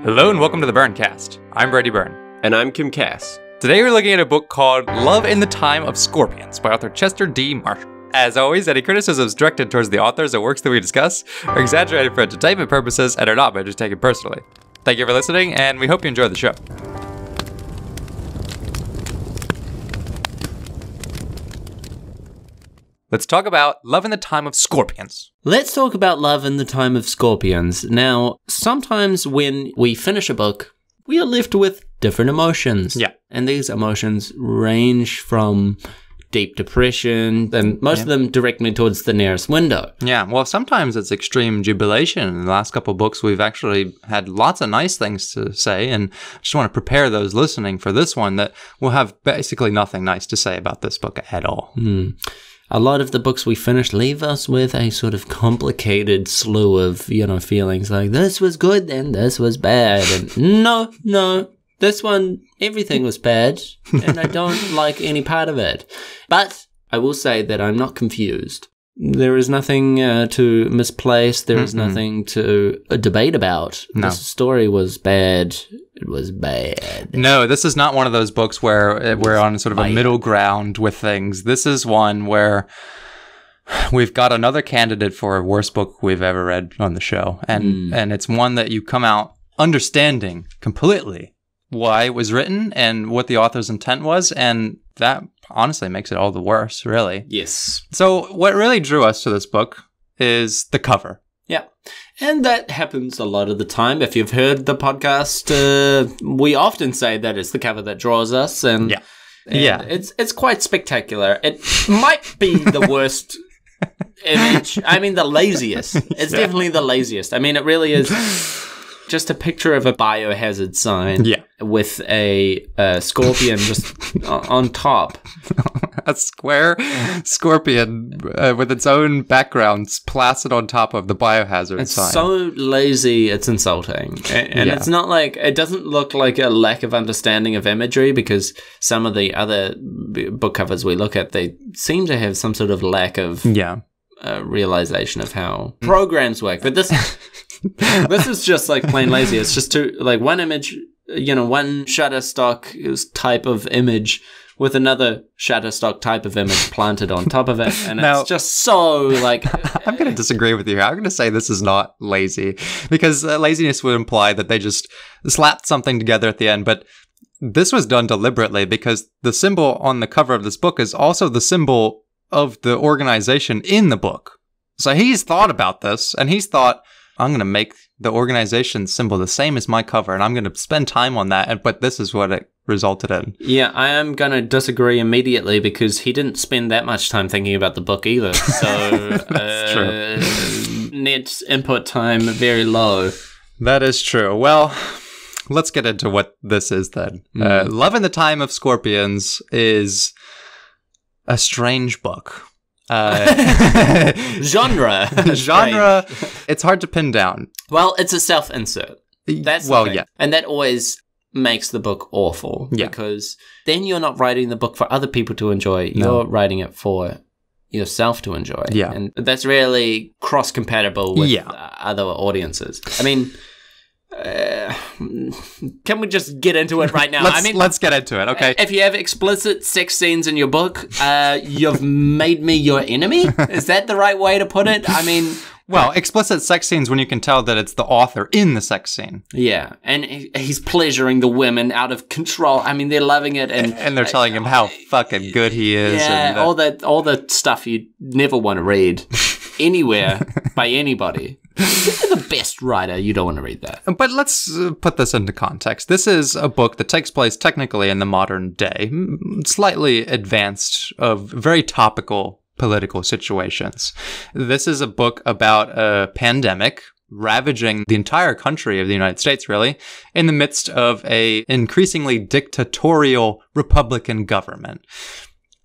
Hello and welcome to the BurnCast. I'm Brady Byrne. And I'm Kim Cass. Today we're looking at a book called Love in the Time of Scorpions by author Chester D. Marshall. As always, any criticisms directed towards the authors or works that we discuss are exaggerated for entertainment purposes and are not meant to take it personally. Thank you for listening, and we hope you enjoy the show. Let's talk about Love in the Time of Scorpions. Let's talk about Love in the Time of Scorpions. Now, sometimes when we finish a book, we are left with different emotions. Yeah. And these emotions range from deep depression, and most of them direct me towards the nearest window. Yeah, well, sometimes it's extreme jubilation. In the last couple of books, we've actually had lots of nice things to say, and I just want to prepare those listening for this one that will have basically nothing nice to say about this book at all. A lot of the books we finish leave us with a sort of complicated slew of, feelings like, this was good and this was bad. And no, this one, everything was bad and I don't like any part of it. But I will say that I'm not confused. There is nothing to misplace. There is nothing to debate about. No. This story was bad. It was bad. No, this is not one of those books where we're on sort of a middle ground with things. This is one where we've got another candidate for a worst book we've ever read on the show. And it's one that you come out understanding completely why it was written and what the author's intent was. And that honestly makes it all the worse, really. Yes. So what really drew us to this book is the cover. Yeah. And that happens a lot of the time. If you've heard the podcast, we often say that it's the cover that draws us. And it's quite spectacular. It might be the worst image. I mean, the laziest. It's definitely the laziest. I mean, it really is just a picture of a biohazard sign with a scorpion just on top. A square scorpion with its own backgrounds plastered on top of the biohazard sign. It's so lazy, it's insulting. And it's not like, it doesn't look like a lack of understanding of imagery, because some of the other book covers we look at, they seem to have some sort of lack of realization of how programs work. But this this is just like plain lazy. It's just one image, one Shutterstock type of image with another Shutterstock type of image planted on top of it. And now, it's just so like... I'm going to disagree with you here. I'm going to say this is not lazy, because laziness would imply that they just slapped something together at the end. But this was done deliberately, because the symbol on the cover of this book is also the symbol of the organization in the book. So he's thought about this, and he's thought, I'm going to make the organization symbol the same as my cover, and I'm going to spend time on that, but this is what it resulted in. Yeah, I am going to disagree immediately, because he didn't spend that much time thinking about the book either. So, That's true. Net input time very low. That is true. Well, let's get into what this is then. Love in the Time of Scorpions is a strange book. Genre. It's hard to pin down. Well, it's a self-insert. That's the thing. And that always makes the book awful. Yeah. Because then you're not writing the book for other people to enjoy. You're writing it for yourself to enjoy. Yeah. And that's really cross-compatible with other audiences. I mean... can we just get into it right now? Let's get into it, okay? If you have explicit sex scenes in your book, you've made me your enemy? Is that the right way to put it? I mean... Well, explicit sex scenes when you can tell that it's the author in the sex scene. Yeah, and he's pleasuring the women out of control. I mean, they're loving it. And they're telling him how fucking good he is. Yeah, and, all the stuff you never want to read anywhere by anybody. If you're the best writer, you don't want to read that. But let's put this into context. This is a book that takes place technically in the modern day, slightly advanced, of very topical political situations. This is a book about a pandemic ravaging the entire country of the United States, really, in the midst of a increasingly dictatorial Republican government.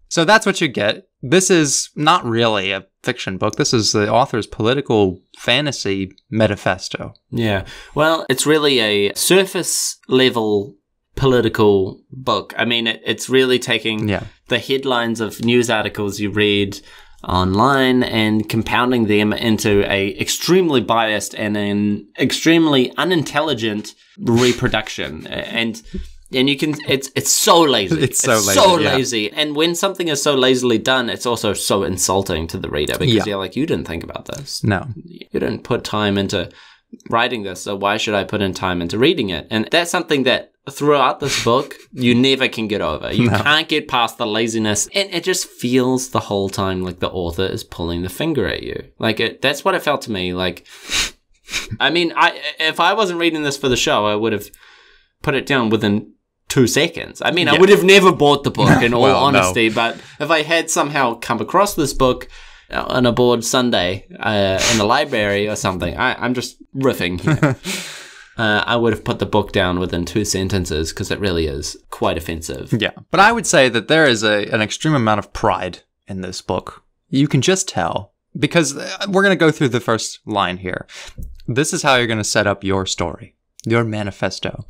So that's what you get. This is not really a fiction book. This is the author's political fantasy manifesto. Yeah. Well, it's really a surface level political book. I mean, it's really taking the headlines of news articles you read online and compounding them into a extremely biased and an extremely unintelligent reproduction. And you can, it's so lazy. It's so lazy. Yeah. And when something is so lazily done, it's also so insulting to the reader because you're like, you didn't think about this. No. You didn't put time into writing this, so why should I put in time into reading it? And that's something that throughout this book, you never can get over. You can't get past the laziness. And it just feels the whole time like the author is pulling the finger at you. Like, that's what it felt to me. Like, I mean, if I wasn't reading this for the show, I would have put it down within 2 seconds. I mean, I would have never bought the book in all honesty, but if I had somehow come across this book on a bored Sunday in the library or something, I'm just riffing here. I would have put the book down within 2 sentences because it really is quite offensive. Yeah, but I would say that there is an extreme amount of pride in this book. You can just tell, because we're going to go through the first line here. This is how you're going to set up your story, your manifesto.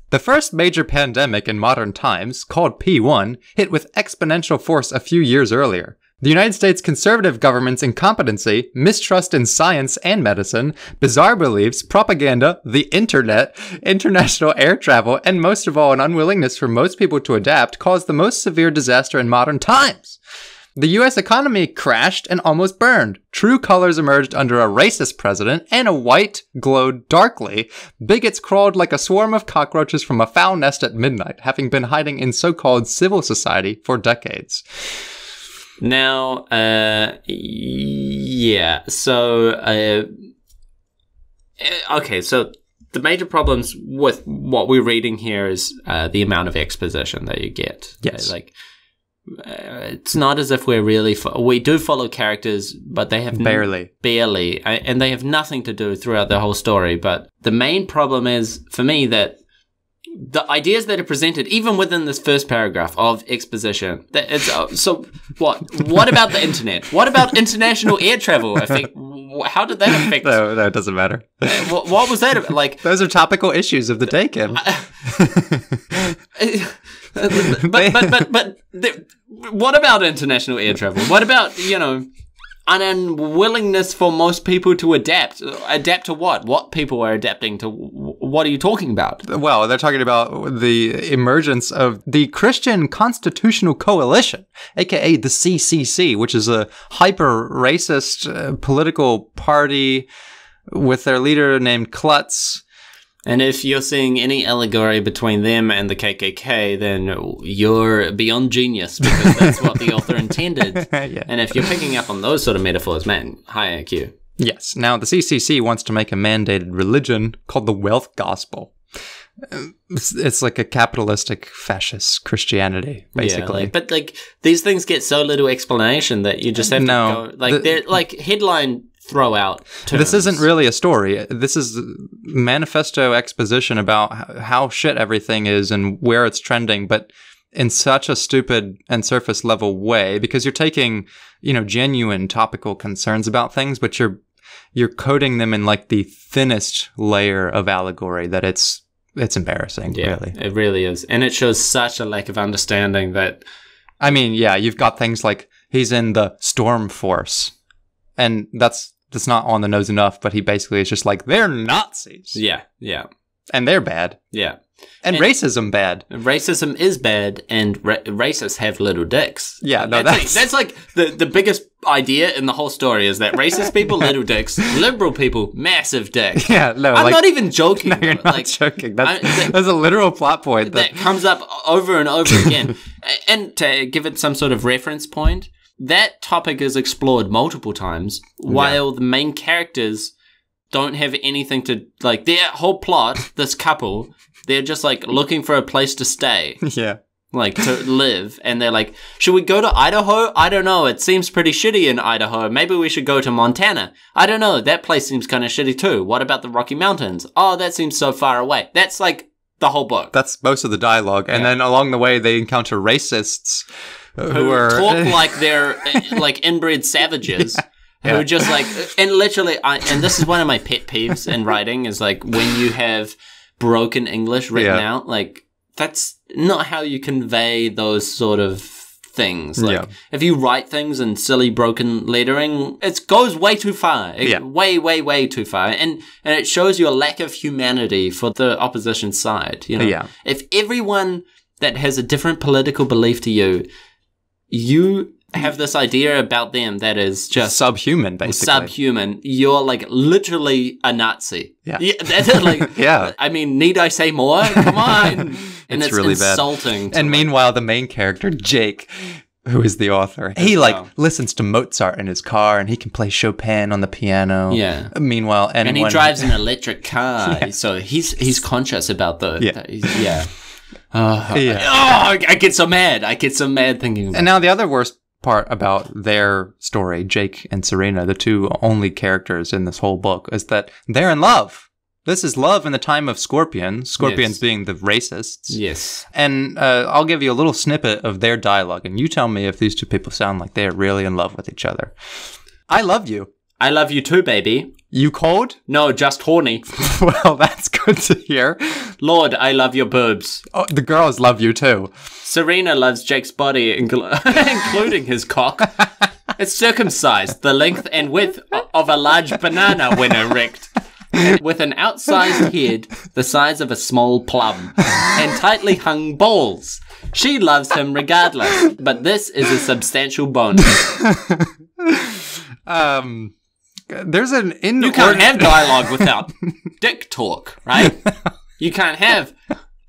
The first major pandemic in modern times, called P1, hit with exponential force a few years earlier. The United States conservative government's incompetency, mistrust in science and medicine, bizarre beliefs, propaganda, the internet, international air travel, and most of all, an unwillingness for most people to adapt caused the most severe disaster in modern times. The U.S. economy crashed and almost burned. True colors emerged under a racist president, and a white glowed darkly. Bigots crawled like a swarm of cockroaches from a foul nest at midnight, having been hiding in so-called civil society for decades. Now, yeah, so, okay, so the major problems with what we're reading here is the amount of exposition that you get. Yes. Like, it's not as if we're really, we do follow characters, but they have barely, and they have nothing to do throughout the whole story. But the main problem is, for me, that the ideas that are presented, even within this first paragraph of exposition, that it's so what about the internet? What about international air travel? How did that affect? No, it doesn't matter. What was that like? Those are topical issues of the day, Kim. But what about international air travel? What about, an unwillingness for most people to adapt? Adapt to what? What people are adapting to? What are you talking about? Well, they're talking about the emergence of the Christian Constitutional Coalition, aka the CCC, which is a hyper-racist political party with their leader named Klutz. And if you're seeing any allegory between them and the KKK, then you're beyond genius, because that's what the author intended. Yeah. And if you're picking up on those sort of metaphors, man, high IQ. Yes. Now, the CCC wants to make a mandated religion called the wealth gospel. It's like a capitalistic fascist Christianity, basically. Yeah, but these things get so little explanation that you just have to go, they're like headline throw out terms. This isn't really a story. This is manifesto exposition about how shit everything is and where it's trending, but in such a stupid and surface level way, because you're taking, genuine topical concerns about things, but you're coating them in like the thinnest layer of allegory that it's embarrassing, really. It really is. And it shows such a lack of understanding that... I mean, yeah, you've got things like he's in the storm force, and that's not on the nose enough, but he basically is just like, they're Nazis. Yeah. And they're bad. Yeah. And racism bad. Racism is bad, and racists have little dicks. Yeah, no, that's like the biggest idea in the whole story is that racist people, little dicks, liberal people, massive dick. Yeah, no, I'm not even joking. No, you're not joking. That's a literal plot point. That comes up over and over again. And to give it some sort of reference point, that topic is explored multiple times, while the main characters don't have anything to, their whole plot, this couple, they're just, looking for a place to stay. Yeah. To live. And they're like, should we go to Idaho? I don't know. It seems pretty shitty in Idaho. Maybe we should go to Montana. I don't know. That place seems kind of shitty too. What about the Rocky Mountains? Oh, that seems so far away. That's, the whole book. That's most of the dialogue. And then along the way, they encounter racists who talk like they're inbred savages who just and literally and this is one of my pet peeves in writing is when you have broken English written out, that's not how you convey those sort of things. Like, if you write things in silly, broken lettering, it goes way too far. Way, way, way too far. And it shows you a lack of humanity for the opposition side, you know? Yeah. If everyone that has a different political belief to you have this idea about them that is just subhuman, basically. Subhuman. You're like literally a Nazi. Yeah. That's like, yeah. I mean, need I say more? Come on. And it's really insulting. And meanwhile, the main character, Jake, who is the author, he listens to Mozart in his car, and he can play Chopin on the piano. Yeah. Meanwhile, and he drives an electric car, so he's conscious about I get so mad. I get so mad thinking about it. And now the other worst part about their story, Jake and Serena, the two only characters in this whole book, is that they're in love. This is love in the time of Scorpions being the racists. Yes. And I'll give you a little snippet of their dialogue, and you tell me if these two people sound like they're really in love with each other. I love you. I love you too, baby. You cold? No, just horny. Well, that's good to hear. Lord, I love your boobs. Oh, the girls love you too. Serena loves Jake's body, including his cock. It's circumcised, the length and width of a large banana when erect, with an outsized head the size of a small plum, and tightly hung balls. She loves him regardless, but this is a substantial bonus. There's an You can't have dialogue without dick talk, right? You can't have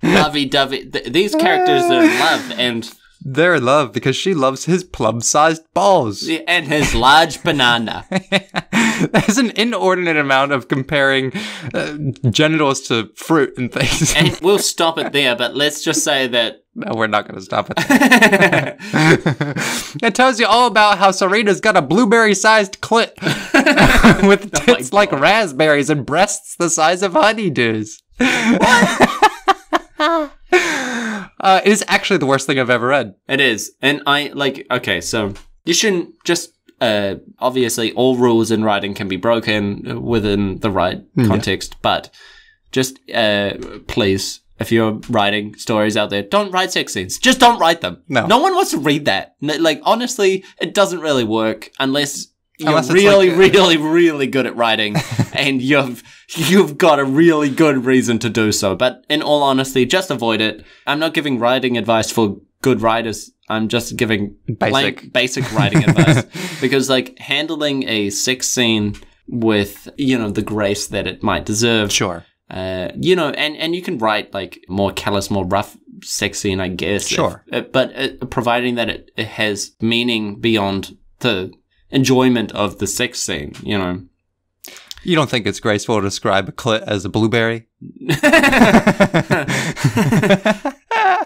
lovey-dovey. These characters are in love, and they're in love because she loves his plum-sized balls. And his large banana. There's an inordinate amount of comparing genitals to fruit and things. And we'll stop it there, but let's just say that... No, we're not going to stop it. It tells you all about how Serena's got a blueberry-sized clit with tits like raspberries and breasts the size of honeydews. It is actually the worst thing I've ever read. It is. And okay, so you shouldn't just... obviously, all rules in writing can be broken within the right context, but just please... If you're writing stories out there, don't write sex scenes. Just don't write them. No one wants to read that. Like, honestly, it doesn't really work unless you're really good at writing and you've got a really good reason to do so. But in all honesty, just avoid it. I'm not giving writing advice for good writers. I'm just giving basic writing advice. Because, like, handling a sex scene with, the grace that it might deserve. Sure. And you can write like more callous, more rough sex scene, I guess. Sure. But providing that it has meaning beyond the enjoyment of the sex scene, You don't think it's graceful to describe a clit as a blueberry?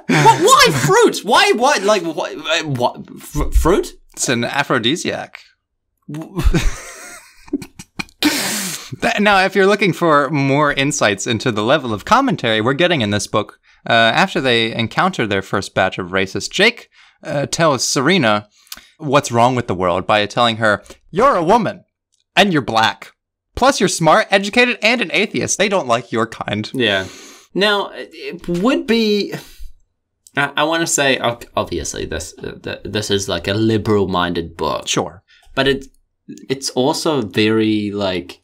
Why fruit? Why? Like, what? Fruit? It's an aphrodisiac. Now, if you're looking for more insights into the level of commentary we're getting in this book, after they encounter their first batch of racists, Jake tells Serena what's wrong with the world by telling her, "You're a woman, and you're black. Plus, you're smart, educated, and an atheist. They don't like your kind." Yeah. Now, it would be... I want to say, obviously, this is like a liberal-minded book. Sure. But it's also very, like...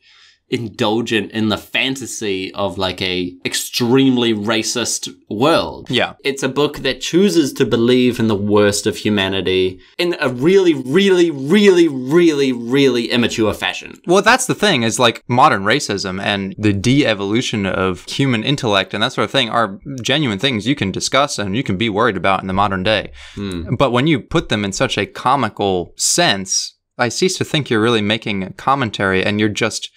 indulgent in the fantasy of like a extremely racist world. Yeah. It's a book that chooses to believe in the worst of humanity in a really, really, really, really, really immature fashion. Well, that's the thing is like modern racism and the de-evolution of human intellect and that sort of thing are genuine things you can discuss and you can be worried about in the modern day. But when you put them in such a comical sense, I cease to think you're really making a commentary and you're just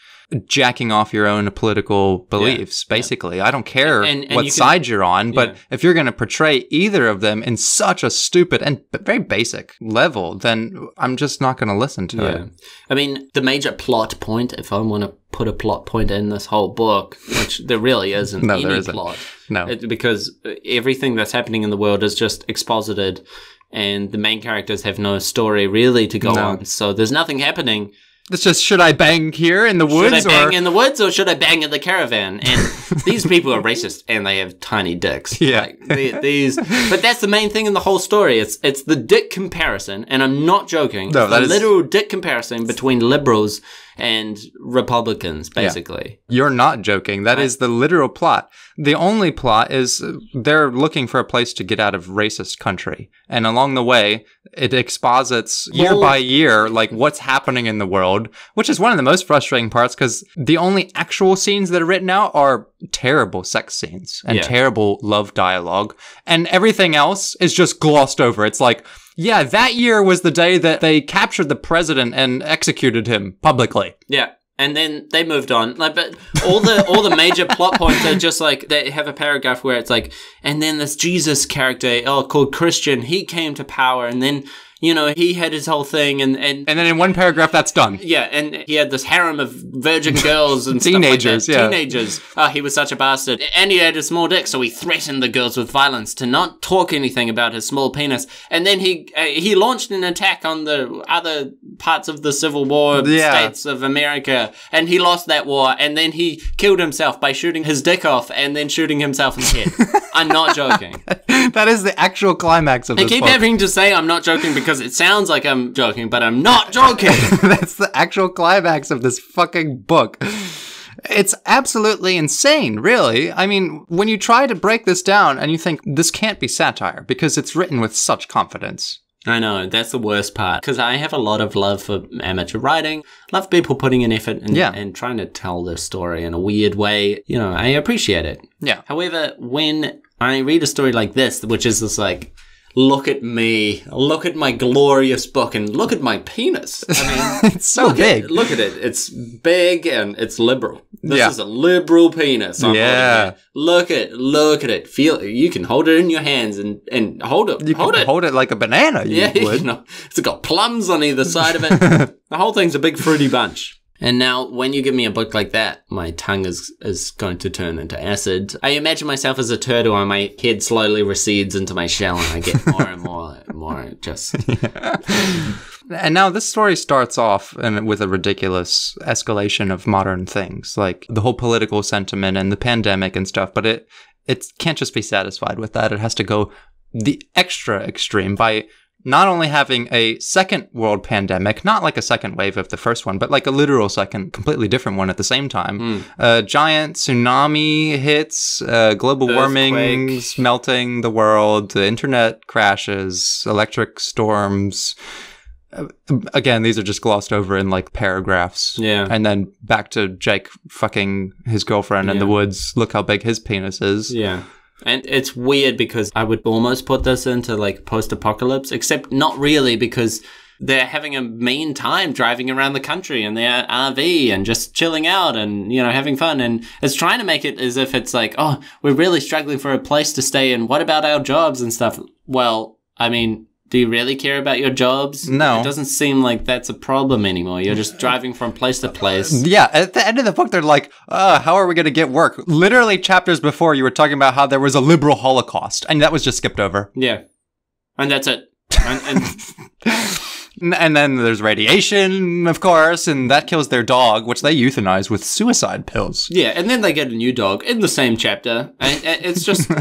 jacking off your own political beliefs, basically. Yeah. I don't care what side you're on, but if you're going to portray either of them in such a stupid and very basic level, then I'm just not going to listen to it. I mean, the major plot point, if I want to put a plot point in this whole book, which there really isn't plot. No. Because everything that's happening in the world is just exposited and the main characters have no story really to go on. So there's nothing happening. It's just, should I bang here in the woods? Should I bang in the woods or should I bang in the caravan? And these people are racist and they have tiny dicks. Yeah. Like, but that's the main thing in the whole story. It's the dick comparison, and I'm not joking. No, the literal dick comparison between liberals and Republicans, basically. Yeah. You're not joking. That is the literal plot. The only plot is they're looking for a place to get out of racist country. And along the way, it exposits year by year, like what's happening in the world, which is one of the most frustrating parts because the only actual scenes that are written out are terrible sex scenes and terrible love dialogue. And everything else is just glossed over. It's like, yeah, that year was the day that they captured the president and executed him publicly. Yeah. And then they moved on. Like, but all the major plot points are just like, they have a paragraph where it's like, and then this Jesus character, called Christian, he came to power, and then, you know, he had his whole thing, and then in one paragraph, that's done. Yeah, and he had this harem of virgin girls and teenagers, stuff like that. Teenagers. Oh, he was such a bastard. And he had a small dick, so he threatened the girls with violence to not talk anything about his small penis. And then he launched an attack on the other parts of the Civil War states of America, and he lost that war, and then he killed himself by shooting his dick off and then shooting himself in the head. I'm not joking. That is the actual climax of this book. I keep having to say I'm not joking because it sounds like I'm joking, but I'm not joking. That's the actual climax of this fucking book. It's absolutely insane, really. I mean, when you try to break this down and you think this can't be satire because it's written with such confidence. I know, that's the worst part. Because I have a lot of love for amateur writing. Love people putting in effort and trying to tell their story in a weird way. You know, I appreciate it. Yeah. However, when I read a story like this, which is this like, look at me, look at my glorious book, and look at my penis. I mean, it's so big. Look at it. It's big and it's liberal. This is a liberal penis. Look at it. Feel it. You can hold it in your hands and hold it. Hold it like a banana. You know, it's got plums on either side of it. The whole thing's a big fruity bunch. And now, when you give me a book like that, my tongue is going to turn into acid. I imagine myself as a turtle, and my head slowly recedes into my shell, and I get more and more just... And now this story starts off with a ridiculous escalation of modern things, like the whole political sentiment and the pandemic and stuff, but it can't just be satisfied with that. It has to go the extra extreme by not only having a second world pandemic, not like a second wave of the first one, but like a literal second, completely different one at the same time. Giant tsunami hits, global warming, melting the world, the internet crashes, electric storms. Again, these are just glossed over in like paragraphs. Yeah. And then back to Jake fucking his girlfriend in the woods. Look how big his penis is. Yeah. And it's weird because I would almost put this into like post-apocalypse, except not really, because they're having a mean time driving around the country in their RV and just chilling out and, you know, having fun. And it's trying to make it as if it's like, oh, we're really struggling for a place to stay and what about our jobs and stuff? Well, I mean, do you really care about your jobs? No. It doesn't seem like that's a problem anymore. You're just driving from place to place. Yeah, at the end of the book, they're like, how are we going to get work? Literally chapters before, you were talking about how there was a liberal Holocaust, and that was just skipped over. Yeah. And that's it. And then there's radiation, of course, and that kills their dog, which they euthanize with suicide pills. Yeah, and then they get a new dog in the same chapter. And it's just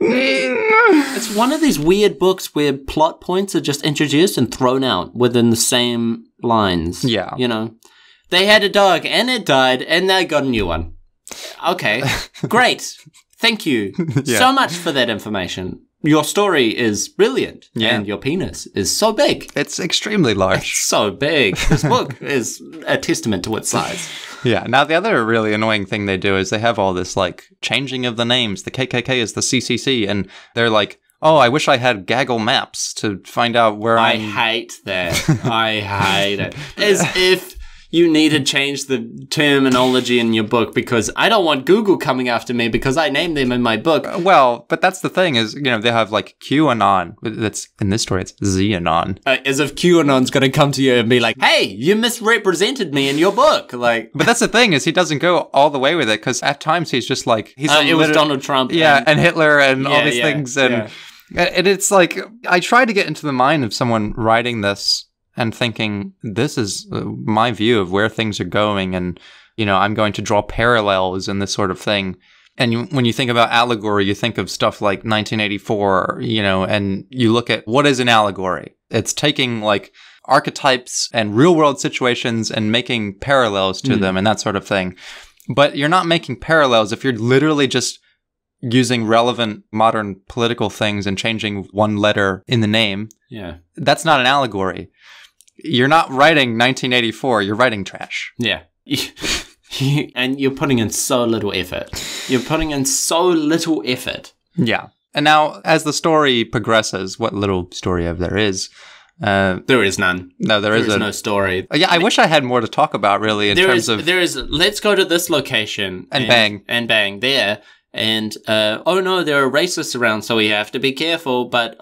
it's one of these weird books where plot points are just introduced and thrown out within the same lines. Yeah. You know, they had a dog and it died and they got a new one. Okay, great. Thank you so much for that information. Your story is brilliant, and your penis is so big. It's extremely large. It's so big. This book is a testament to its size. Yeah. Now, the other really annoying thing they do is they have all this, like, changing of the names. The KKK is the CCC, and they're like, oh, I wish I had Gaggle Maps to find out where I hate that. I hate it. As if you need to change the terminology in your book because I don't want Google coming after me because I named them in my book. Well, but that's the thing is, you know, they have like QAnon. That's in this story, it's Xenon. As if QAnon's going to come to you and be like, hey, you misrepresented me in your book. Like, but that's the thing is he doesn't go all the way with it because at times he's just like, it was Donald Trump. Yeah, and Hitler and all these things. And it's like, I try to get into the mind of someone writing this. and thinking, this is my view of where things are going, and, I'm going to draw parallels and this sort of thing. And when you think about allegory, you think of stuff like 1984, and you look at what is an allegory. It's taking like archetypes and real world situations and making parallels to them and that sort of thing. But you're not making parallels if you're literally just using relevant modern political things and changing one letter in the name. Yeah. That's not an allegory. You're not writing 1984, you're writing trash. Yeah. And you're putting in so little effort. Yeah. And now, as the story progresses, what little story there is... there is none. No, there is no story. Yeah, I wish I had more to talk about, really, There is, let's go to this location. And bang. And bang, there. And, oh no, there are racists around, so we have to be careful, but,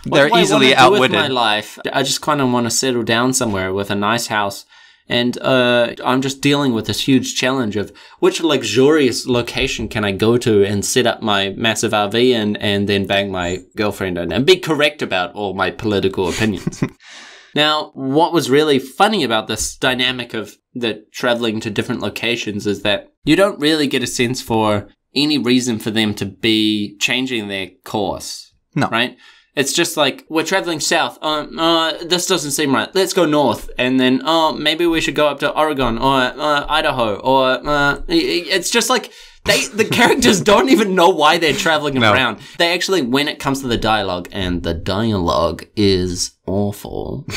they're easily outwitted. With my life? I just kind of want to settle down somewhere with a nice house. And I'm just dealing with this huge challenge of which luxurious location can I go to and set up my massive RV and then bang my girlfriend and be correct about all my political opinions. Now, what was really funny about this dynamic of the traveling to different locations is that you don't really get a sense for any reason for them to be changing their course. No. Right? It's just like, we're traveling south. This doesn't seem right. Let's go north. And then, maybe we should go up to Oregon or Idaho. Or it's just like, the characters don't even know why they're traveling around. They actually, when it comes to the dialogue, and the dialogue is awful.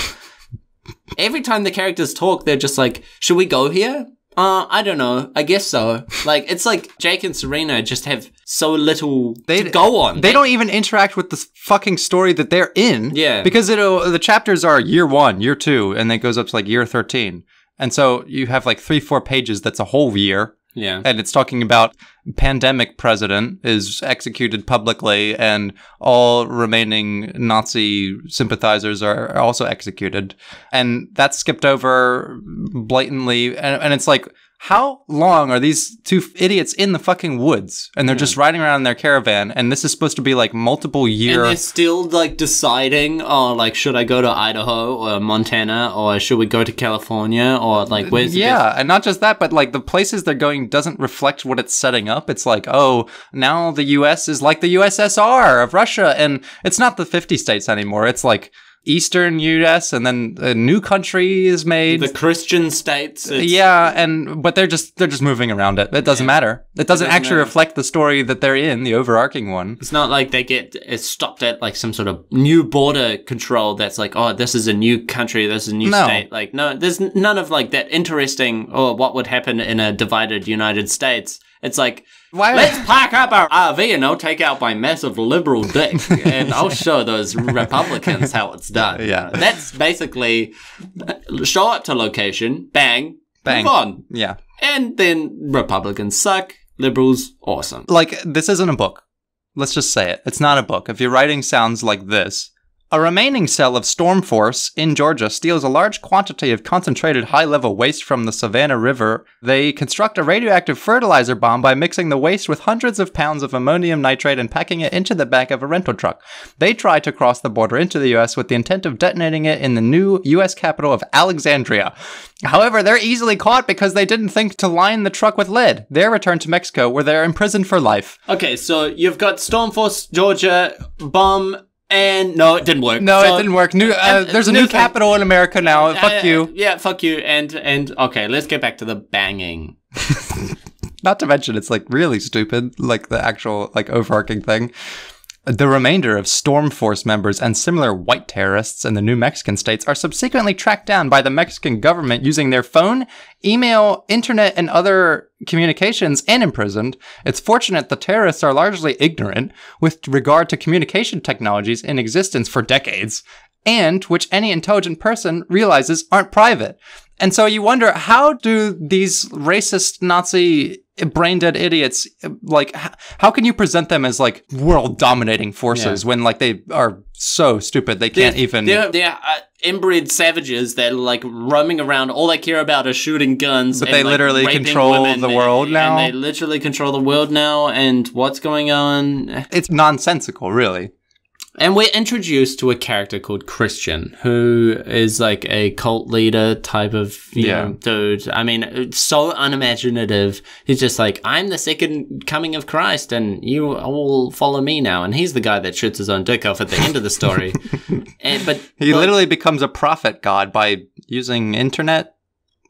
Every time the characters talk, they're just like, should we go here? I don't know. I guess so. It's like Jake and Serena just have so little to go on. They don't even interact with the fucking story that they're in. Yeah. Because the chapters are year 1, year 2, and it goes up to year 13. And so you have 3-4 pages that's a whole year. Yeah. And it's talking about pandemic president is executed publicly and all remaining Nazi sympathizers are also executed. And that's skipped over blatantly. And it's like, how long are these two idiots in the fucking woods? And they're just riding around in their caravan. And this is supposed to be multiple year. And they're still deciding, should I go to Idaho or Montana or should we go to California or where's the best? And not just that, but the places they're going doesn't reflect what it's setting up. It's now the US is like the USSR of Russia. And it's not the 50 states anymore. It's Eastern U.S. and then a new country is made. The Christian states. But they're just moving around it. It doesn't matter. It doesn't actually reflect the story that they're in, the overarching one. It's not like they get stopped at some sort of new border control that's this is a new country, this is a new state. No, there's none of that interesting, what would happen in a divided United States. It's let's pack up our RV and I'll take out my massive liberal dick and I'll show those Republicans how it's done. Yeah. That's basically show up to location, bang, move on. Yeah. And then Republicans suck, liberals awesome. This isn't a book. Let's just say it. It's not a book. If your writing sounds like this, a remaining cell of Storm Force in Georgia steals a large quantity of concentrated high-level waste from the Savannah River. They construct a radioactive fertilizer bomb by mixing the waste with hundreds of pounds of ammonium nitrate and packing it into the back of a rental truck. They try to cross the border into the U.S. with the intent of detonating it in the new U.S. capital of Alexandria. However, they're easily caught because they didn't think to line the truck with lead. They're returned to Mexico, where they're imprisoned for life. Okay, so you've got Storm Force, Georgia, bomb... And no, it didn't work. It didn't work. There's a new capital in America now. Fuck you. Yeah, fuck you. And okay, let's get back to the banging. Not to mention, it's really stupid, the actual overarching thing. The remainder of Storm Force members and similar white terrorists in the new Mexican states are subsequently tracked down by the Mexican government using their phone, email, internet, and other communications and imprisoned. It's fortunate the terrorists are largely ignorant with regard to communication technologies in existence for decades, and which any intelligent person realizes aren't private. And so you wonder, how do these racist Nazi brain-dead idiots, how can you present them as world dominating forces when they are so stupid they can't even... They're inbred savages that are roaming around, all they care about is shooting guns. But they literally control the world now. And they literally control the world now, and what's going on? It's nonsensical, really. And we're introduced to a character called Christian, who is like a cult leader type of you know, dude. I mean, it's so unimaginative. He's just like, I'm the second coming of Christ, and you all follow me now. And he's the guy that shoots his own dick off at the end of the story. But he literally becomes a prophet god by using internet.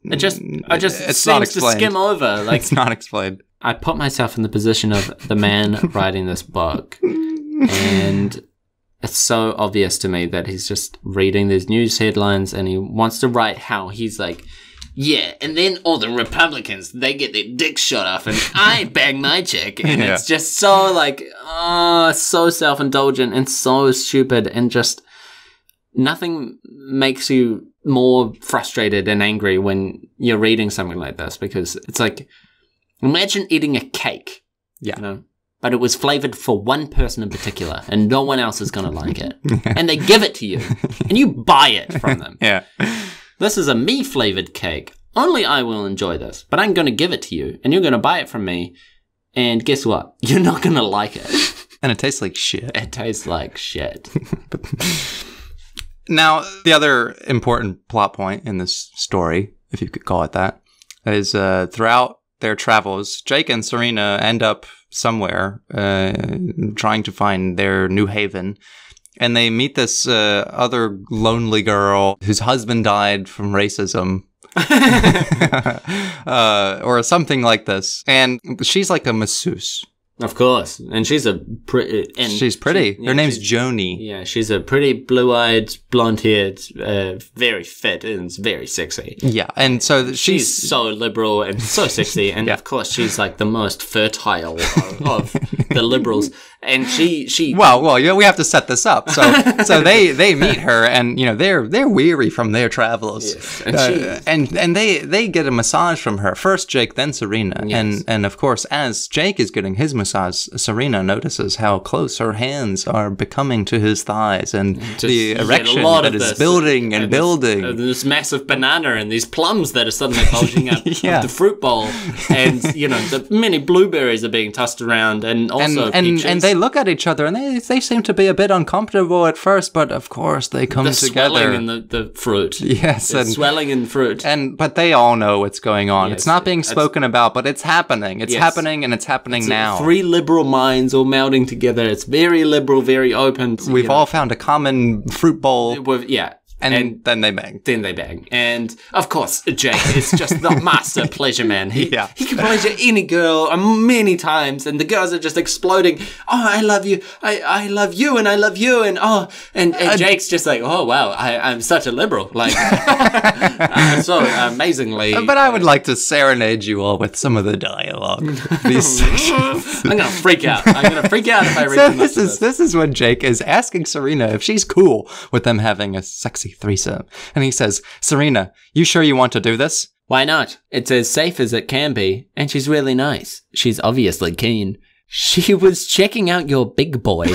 It just seems to skim over. Like, it's not explained. I put myself in the position of the man writing this book, and it's so obvious to me that he's just reading these news headlines and he wants to write how he's like, yeah, and then all the Republicans, they get their dicks shot off and I bang my chick. And it's just so like, so self-indulgent and so stupid, and just nothing makes you more frustrated and angry when you're reading something like this, because it's like, imagine eating a cake. Yeah. You know? But it was flavored for one person in particular, and no one else is going to like it. And they give it to you, and you buy it from them. Yeah. This is a me-flavored cake. Only I will enjoy this, but I'm going to give it to you, and you're going to buy it from me. And guess what? You're not going to like it. And it tastes like shit. It tastes like shit. Now, the other important plot point in this story, if you could call it that, is throughout their travels, Jake and Serena end up somewhere trying to find their new haven. And they meet this other lonely girl whose husband died from racism. Or something like this. And she's like a masseuse. Of course. And she's a pretty... She's pretty. Her name's Joni. Yeah, she's a pretty blue-eyed, blonde-haired, very fit and very sexy. Yeah, and so she's so liberal and so sexy. And of course, she's like the most fertile of the liberals. And she... Well, we have to set this up. So they meet her, and you know they're weary from their travels. Yes. And they get a massage from her. First Jake, then Serena. Yes. And of course, as Jake is getting his massage, Serena notices how close her hands are becoming to his thighs, and the erection that is building and building. This massive banana and these plums that are suddenly bulging up of the fruit bowl, and you know the many blueberries are being tossed around, and also peaches. And they look at each other, and they seem to be a bit uncomfortable at first, but of course they come together. Swelling in the fruit. Yes, and swelling in fruit. But they all know what's going on. Yes, it's not being spoken about, but it's happening. It's happening, and it's happening now. Three liberal minds all melding together. It's very liberal, very open. We've all found a common fruit bowl. And then they bang. And, of course, Jake is just the master pleasure man. He can pleasure any girl many times, and the girls are just exploding. Oh, I love you. I love you, and I love you. And, and Jake's just like, oh, wow, I'm such a liberal. Like, so amazingly. But I would like to serenade you all with some of the dialogue. These sections. I'm going to freak out. If I read this is when Jake is asking Serena if she's cool with them having a sexy threesome. And he says, Serena, you sure you want to do this? Why not? It's as safe as it can be, and she's really nice. She's obviously keen. She was checking out your big boy.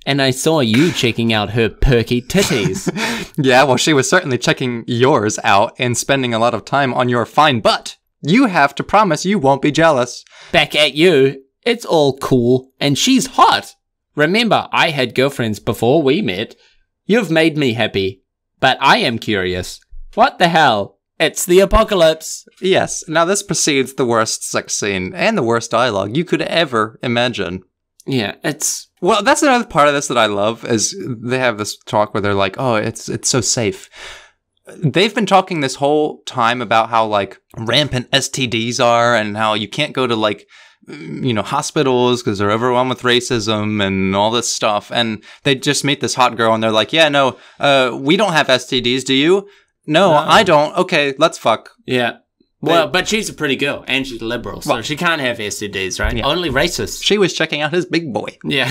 And I saw you checking out her perky titties. Yeah, well, she was certainly checking yours out and spending a lot of time on your fine butt. You have to promise you won't be jealous. Back at you. It's all cool. And she's hot. Remember, I had girlfriends before we met. You've made me happy, but I am curious. What the hell? It's the apocalypse. Yes. Now this precedes the worst sex scene and the worst dialogue you could ever imagine. Yeah, it's... Well, that's another part of this that I love, is they have this talk where they're like, oh, it's so safe. They've been talking this whole time about how, like, rampant STDs are and how you can't go to, like, you know, hospitals because they're overwhelmed with racism and all this stuff. And they just meet this hot girl and they're like, yeah, no, we don't have STDs. Do you? No, I don't. Okay, let's fuck. Yeah. Well, but she's a pretty girl, and she's liberal, so she can't have STDs, right? Yeah. Only racist. She was checking out his big boy. Yeah.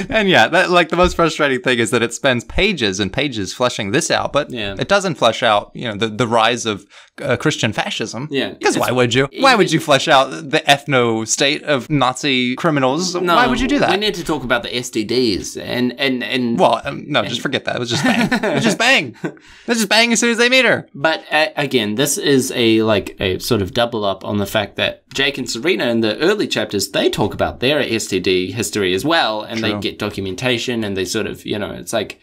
And yeah, that, like, the most frustrating thing is that it spends pages and pages fleshing this out, but it doesn't flesh out, you know, the rise of Christian fascism. Yeah. Because why would you? Why would you flesh out the ethno-state of Nazi criminals? No, why would you do that? We need to talk about the STDs and Well, no, just forget that. It was just bang. It was just bang. It was just bang as soon as they meet her. together. But again, this is a sort of double up on the fact that Jake and Serena in the early chapters, they talk about their STD history as well, and they get documentation, and they sort of, it's like,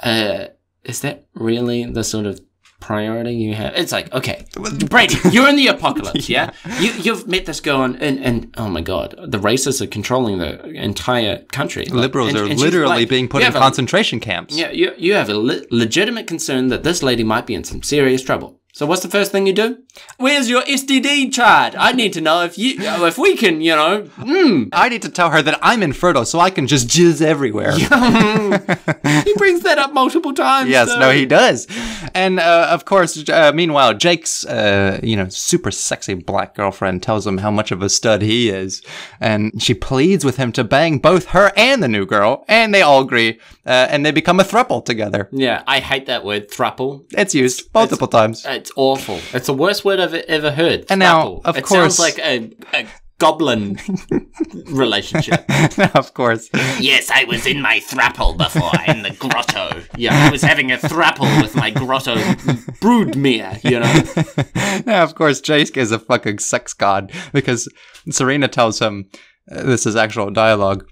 is that really the sort of priority you have? It's like, okay, Brady, you're in the apocalypse, yeah? You've met this girl, and oh my God, the racists are controlling the entire country. Liberals are literally being put in concentration camps. Yeah, you have a legitimate concern that this lady might be in some serious trouble. So what's the first thing you do? Where's your STD chart? I need to know if we can, I need to tell her that I'm infertile so I can just jizz everywhere. He brings that up multiple times. Yes, no, he does. And, of course, meanwhile, Jake's, super sexy black girlfriend tells him how much of a stud he is. And she pleads with him to bang both her and the new girl. And they all agree. And they become a throuple together. Yeah, I hate that word, throuple. It's used multiple times. It's awful. It's the worst word I've ever heard. And now, of course, sounds like a goblin relationship. No, of course. Yes, I was in my throuple before in the grotto. Yeah, I was having a throuple with my grotto broodmare, Now, of course, Jake is a fucking sex god because Serena tells him, this is actual dialogue,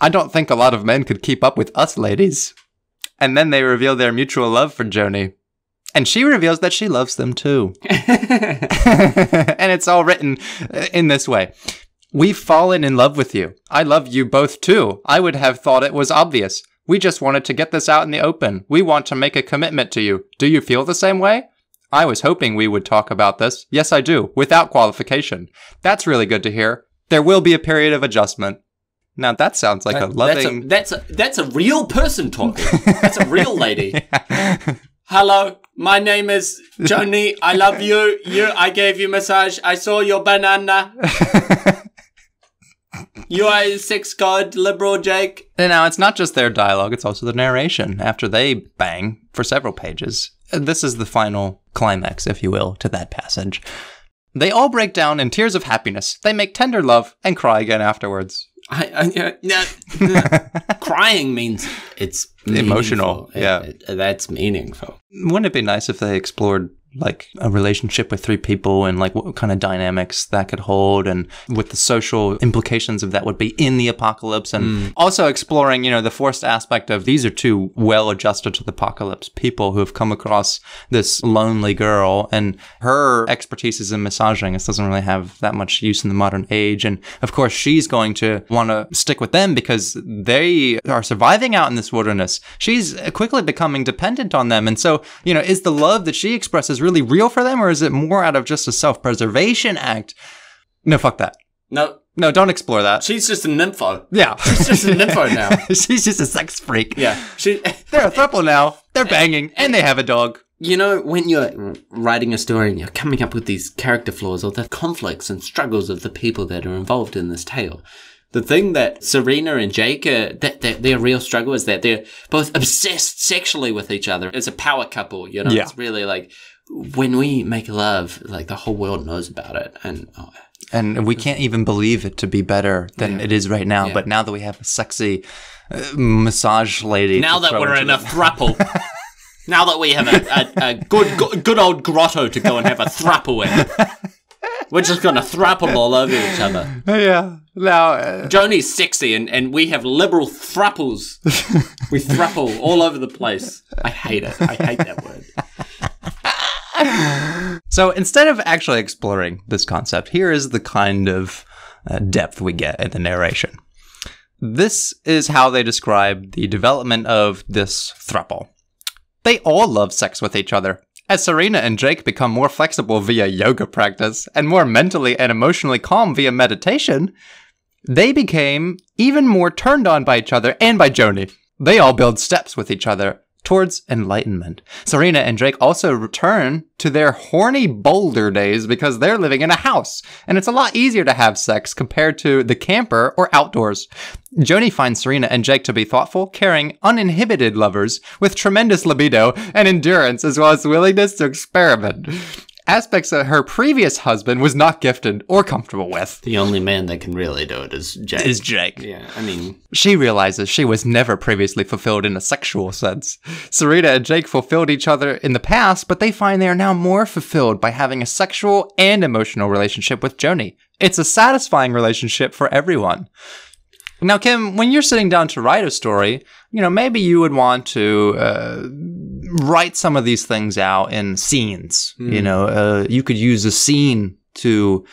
I don't think a lot of men could keep up with us ladies. And then they reveal their mutual love for Joni. And she reveals that she loves them too. And it's all written in this way. We've fallen in love with you. I love you both too. I would have thought it was obvious. We just wanted to get this out in the open. We want to make a commitment to you. Do you feel the same way? I was hoping we would talk about this. Yes, I do. Without qualification. That's really good to hear. There will be a period of adjustment. Now that sounds like a loving... That's a real person talking. That's a real lady. Yeah. Hello, my name is Joni. I love you. I gave you massage. I saw your banana. You are a sex god, liberal Jake. And now, it's not just their dialogue, it's also the narration after they bang for several pages. This is the final climax, if you will, to that passage. They all break down in tears of happiness. They make tender love and cry again afterwards. Crying means it's emotional. Yeah. That's meaningful. Wouldn't it be nice if they explored like a relationship with three people and like what kind of dynamics that could hold and what the social implications of that would be in the apocalypse, and also exploring, the forced aspect of these are two well-adjusted to the apocalypse people who have come across this lonely girl, and her expertise is in massaging. This doesn't really have that much use in the modern age, and of course she's going to want to stick with them because they are surviving out in this wilderness. She's quickly becoming dependent on them, and so, is the love that she expresses really real for them, or is it more out of just a self-preservation act? No, fuck that. No, don't explore that. She's just a nympho. Yeah. She's just a nympho now. She's just a sex freak. Yeah. They're a throuple now. They're banging, and they have a dog. When you're writing a story and you're coming up with these character flaws or the conflicts and struggles of the people that are involved in this tale, the thing that Serena and Jake, their real struggle is that they're both obsessed sexually with each other. It's a power couple, Yeah. It's really like, when we make love, like the whole world knows about it. And we can't even believe it to be better than it is right now. Yeah. But now that we have a sexy massage lady. Now that we're in a throuple. Now that we have a good old grotto to go and have a throuple in. We're just going to throuple all over each other. Yeah. Now, Joni's sexy and we have liberal throuples. We throuple all over the place. I hate it. I hate that word. So instead of actually exploring this concept, here is the kind of depth we get in the narration. This is how they describe the development of this throuple. They all love sex with each other. As Serena and Jake become more flexible via yoga practice and more mentally and emotionally calm via meditation, they became even more turned on by each other and by Joni. They all build steps with each other towards enlightenment. Serena and Jake also return to their horny boulder days because they're living in a house, and it's a lot easier to have sex compared to the camper or outdoors. Joni finds Serena and Jake to be thoughtful, caring, uninhibited lovers with tremendous libido and endurance, as well as willingness to experiment. aspects that her previous husband was not gifted or comfortable with. The only man that can really do it is Jake. Yeah, I mean... She realizes she was never previously fulfilled in a sexual sense. Serena and Jake fulfilled each other in the past, but they find they are now more fulfilled by having a sexual and emotional relationship with Joni. It's a satisfying relationship for everyone. Now, Kim, when you're sitting down to write a story, maybe you would want to write some of these things out in scenes. You could use a scene to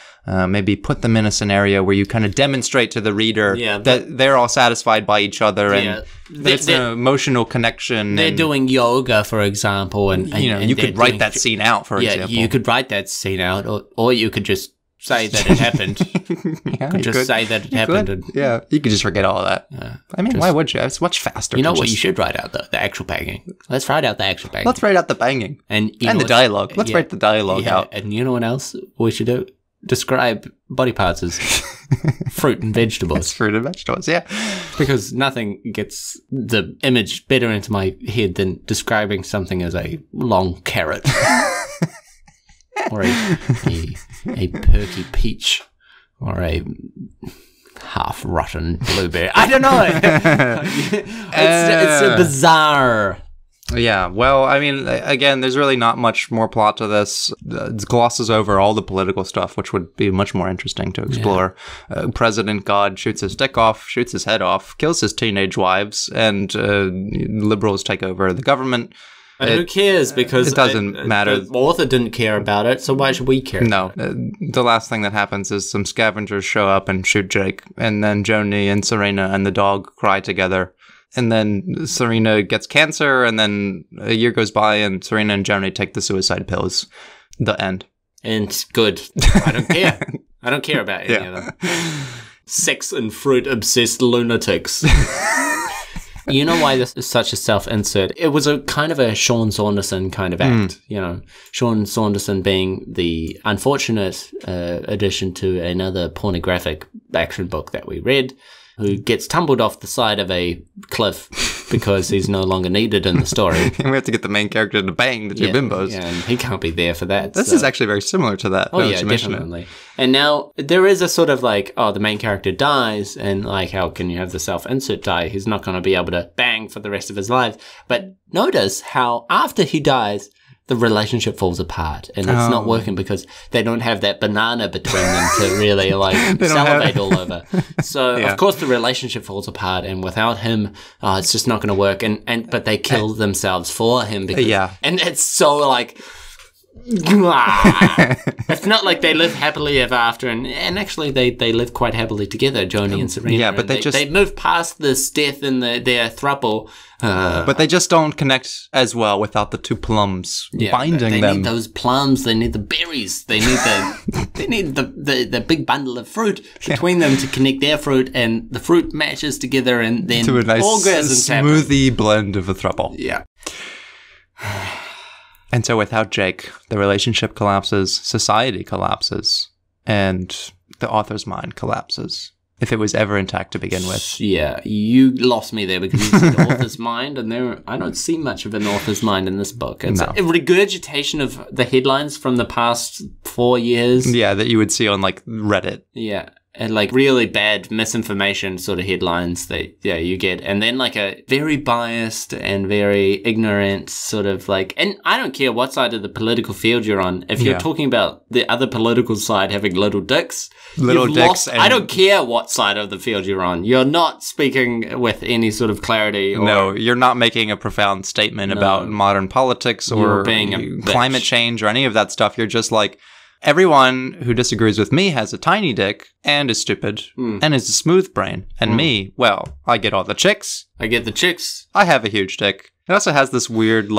maybe put them in a scenario where you kind of demonstrate to the reader that they're all satisfied by each other and it's an emotional connection. They're doing yoga, for example. And you could write that scene out, for example. Yeah, you could write that scene out, or you could just say that it happened. Say that it happened. You could just forget all of that. I mean, why would you? It's much faster. You know what you should write out, though? The actual banging. Let's write out the actual banging. Let's write out the banging. And the dialogue. Let's write the dialogue out. And you know what else we should do? Describe body parts as fruit and vegetables. It's fruit and vegetables, yeah. Because nothing gets the image better into my head than describing something as a long carrot. Or a perky peach, or a half-rotten blueberry. I don't know. It's a bizarre... Yeah, well, I mean, again, there's really not much more plot to this. It glosses over all the political stuff, which would be much more interesting to explore. President God shoots his dick off, shoots his head off, kills his teenage wives, and liberals take over the government. And who cares? Because it doesn't matter. The author didn't care about it, so why should we care? No. The last thing that happens is some scavengers show up and shoot Jake, and then Joni and Serena and the dog cry together. And then Serena gets cancer, and then a year goes by, and Serena and Joni take the suicide pills. The end. And good. I don't care. I don't care about any of them. Sex and fruit-obsessed lunatics. You know why this is such a self-insert? It was a kind of a Sean Saunderson kind of act. Sean Saunderson being the unfortunate addition to another pornographic action book that we read, who gets tumbled off the side of a cliff because he's no longer needed in the story. And we have to get the main character to bang the two bimbos. Yeah, and he can't be there for that. This is actually very similar to that. Oh, yeah, definitely. And now there is a sort of the main character dies, and how can you have the self-insert die? He's not going to be able to bang for the rest of his life. But notice how after he dies, the relationship falls apart, and it's not working because they don't have that banana between them to really salivate all over. So of course the relationship falls apart, and without him, it's just not going to work. But they kill themselves for him because, and it's so it's not like they live happily ever after, and actually they live quite happily together, Joni and Serena. Yeah, but they move past this death in their throuple. But they just don't connect as well without the two plums binding them. They need those plums. They need the berries. They need the big bundle of fruit between them to connect their fruit, and the fruit matches together, and then to a nice smoothie blend of a throuple. Yeah. And so without Jake, the relationship collapses, society collapses, and the author's mind collapses. If it was ever intact to begin with. Yeah, you lost me there because you said author's mind, and I don't see much of an author's mind in this book. It's a regurgitation of the headlines from the past 4 years. Yeah, that you would see on Reddit. Yeah. And really bad misinformation sort of headlines that you get, and then a very biased and very ignorant sort of and I don't care what side of the political field you're on. If you're talking about the other political side having little dicks, I don't care what side of the field you're on. You're not speaking with any sort of clarity. No, you're not making a profound statement about modern politics or climate change or any of that stuff. You're just everyone who disagrees with me has a tiny dick and is stupid and is a smooth brain. And me, well, I get all the chicks. I get the chicks. I have a huge dick. It also has this weird,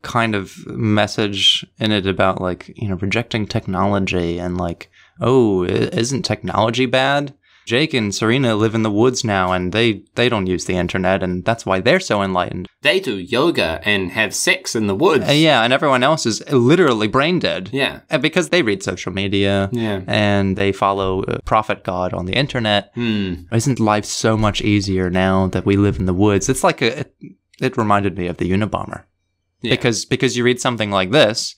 kind of message in it about, rejecting technology and, isn't technology bad? Jake and Serena live in the woods now, and they don't use the internet, and that's why they're so enlightened. They do yoga and have sex in the woods. And everyone else is literally brain dead. Yeah. Because they read social media, and they follow Prophet God on the internet. Isn't life so much easier now that we live in the woods? It's it reminded me of the Unabomber. Yeah. Because you read something like this,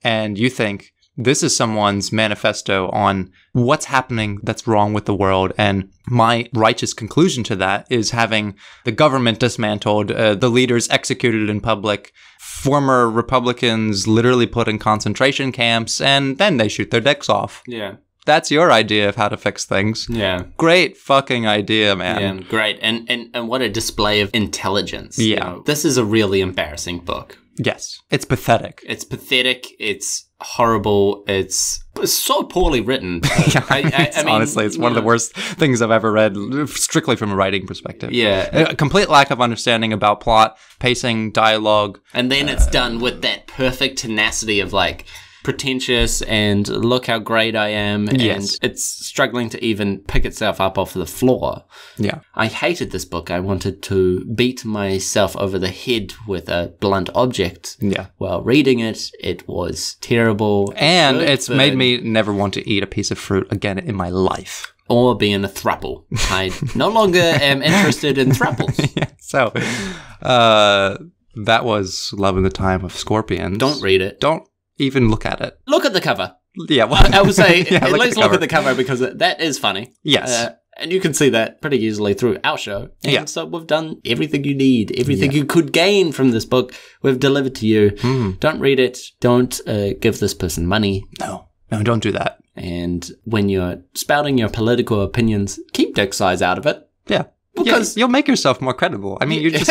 and you think this is someone's manifesto on what's happening that's wrong with the world, and my righteous conclusion to that is having the government dismantled, the leaders executed in public, former Republicans literally put in concentration camps, and then they shoot their dicks off. Yeah. That's your idea of how to fix things. Yeah. Great fucking idea, man. Yeah, great. And what a display of intelligence. Yeah. You know, this is a really embarrassing book. Yes. It's pathetic. It's pathetic. It's horrible. It's so poorly written. I mean, honestly, it's one of the worst things I've ever read, strictly from a writing perspective. Yeah. A complete lack of understanding about plot, pacing, dialogue. And then it's done with that perfect tenacity of like, pretentious and look how great I am, and it's struggling to even pick itself up off the floor. Yeah. I hated this book. I wanted to beat myself over the head with a blunt object. Yeah. While reading it, it was terrible. And it's made me never want to eat a piece of fruit again in my life. Or be in a throuple. I no longer am interested in throuples. Yeah, so, that was Love in the Time of Scorpions. Don't read it. Don't even look at it. Look at the cover. Yeah, well, I would say yeah, at least look at the cover because that is funny. Yes. And you can see that pretty easily through our show. And yeah. So we've done everything you need, everything you could gain from this book, we've delivered to you. Don't read it. Don't give this person money. No, don't do that. And when you're spouting your political opinions, keep dick size out of it. Yeah. Because you'll make yourself more credible. I mean, you just...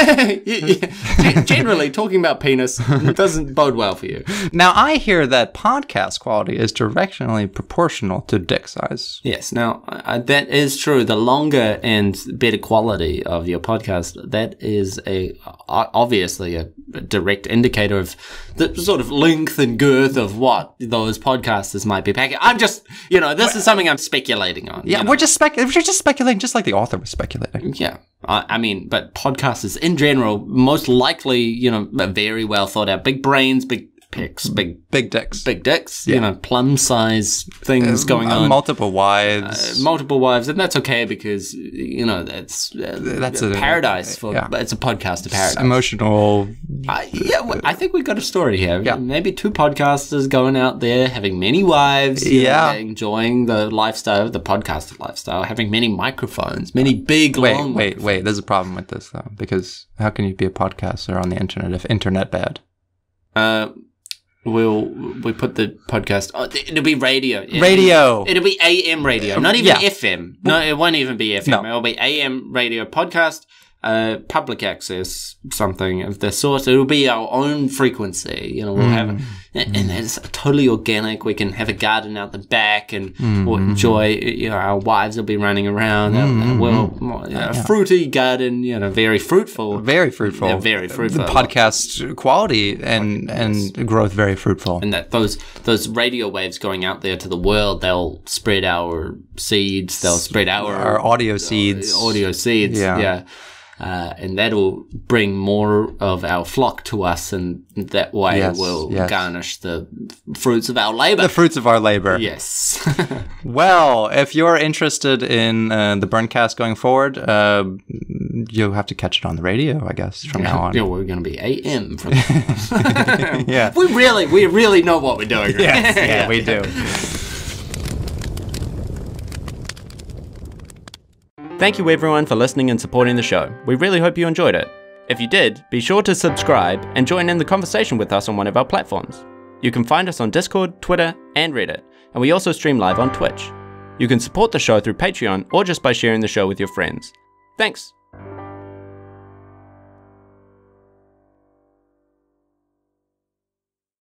Generally, talking about penis doesn't bode well for you. Now, I hear that podcast quality is directionally proportional to dick size. Yes. Now, that is true. The longer and better quality of your podcast, that is obviously a direct indicator of the sort of length and girth of what those podcasters might be packing. I'm just, this is something I'm speculating on. Yeah, we're just speculating, just like the author was speculating. Yeah. I mean, but podcasters in general, most likely, very well thought out, big brains, big picks, big dicks, plum size things going on. Multiple wives. And that's okay because, that's a paradise for, it's a podcast of paradise. Emotional. I think we got a story here. Yeah. Maybe two podcasters going out there, having many wives, enjoying the lifestyle, the podcaster lifestyle, having many microphones, many big, long Wait, there's a problem with this though, because how can you be a podcaster on the internet if internet bad? We put the podcast. Oh, it'll be radio. It'll be AM radio, not even FM. No, it won't even be FM. No. It'll be AM radio podcast. Public access, something of the sort. It'll be our own frequency. We'll have, and it's totally organic. We can have a garden out the back, and we'll enjoy. Our wives will be running around. A fruity garden. Very fruitful. Very fruitful. Yeah, very fruitful. The podcast quality and growth very fruitful. And that those radio waves going out there to the world, they'll spread our seeds. They'll spread our audio seeds. Yeah. And that'll bring more of our flock to us, and that way we'll garnish the fruits of our labor. The fruits of our labor. Yes. Well, if you're interested in the BurnCast going forward, you'll have to catch it on the radio, I guess, from now on. Yeah, we're going to be AM from now on. Yeah. We really know what we're doing. Right? Yes, yeah, we do. Thank you everyone for listening and supporting the show. We really hope you enjoyed it. If you did, be sure to subscribe and join in the conversation with us on one of our platforms. You can find us on Discord, Twitter, and Reddit, and we also stream live on Twitch. You can support the show through Patreon or just by sharing the show with your friends. Thanks!